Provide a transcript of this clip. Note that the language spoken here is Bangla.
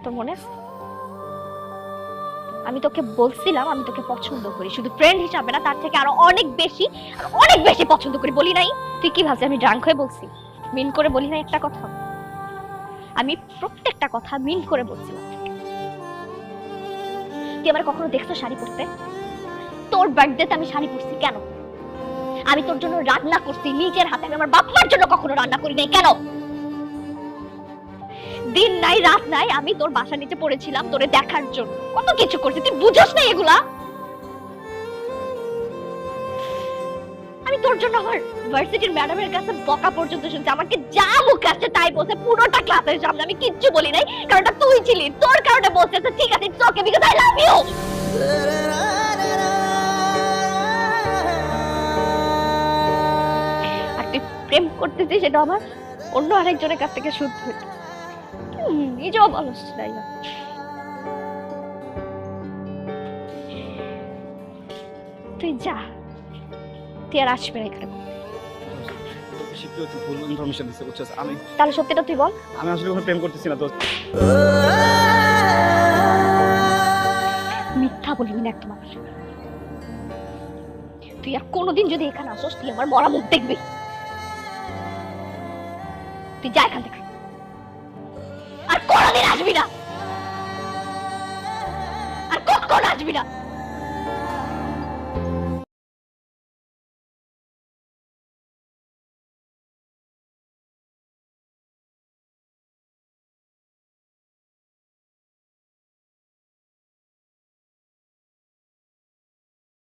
তোর মনে আছে? আমি তোকে বলছিলাম আমি তোকে পছন্দ করি, শুধু ফ্রেন্ড হিসাবে না, তার থেকে আরো অনেক বেশি পছন্দ করি। বলি নাই? তুই কি ভাবছিস আমি ড্রাঙ্ক হয়ে বলছি? মিন করে বলি নাই একটা কথা? আমি প্রত্যেকটা কথা মিন করে বলছিলাম। তুই আমার কখনো দেখছো শাড়ি পরতে? তোর বার্থডেতে আমি শাড়ি পরছি কেন? আমি তোর জন্য রান্না করছি নিজের হাতে, আমি আমার বাপ মার জন্য কখনো রান্না করি নাই কেন? দিন নাই রাত নাই আমি তোর বাসা নিচে পড়েছিলাম তোরে দেখার জন্য, কত কিছু করছি, তুই বুঝোস না এগুলা? আমি তোর জন্য আমার ভার্সিটির ম্যাডামের কাছে বকা পর্যন্ত শুনছি, আমাকে যা মুখ আসছে তাই বলছে পুরোটা ক্লাসের সামনে, আমি কিচ্ছু বলি নাই, কারণ এটা তুই ছিলি, তোর কারণে বলছে ঠিক আছে it's okay because I love you. আর তুই প্রেম করতেছিস সেটা আমার অন্য আরেকজনের কাছ থেকে শুনতে হতো, নিজেও বলস তাই না? তুই যা, তুই আর আসবে না এখানে। ভুল ইনফরমেশন দিছে বুঝছস? তাহলে সত্যিটা তুই বল। আমি আসলে কোনো প্রেম করতেছি না দোস্ত। মিথ্যা বলবি না একদম আমার। তুই আর কোনোদিন যদি এখানে আসোস তুই আমার মরা মুখ দেখবি। তুই যা এখান থেকে, আর কোনোদিন আসবি না, আর কখন আসবি না।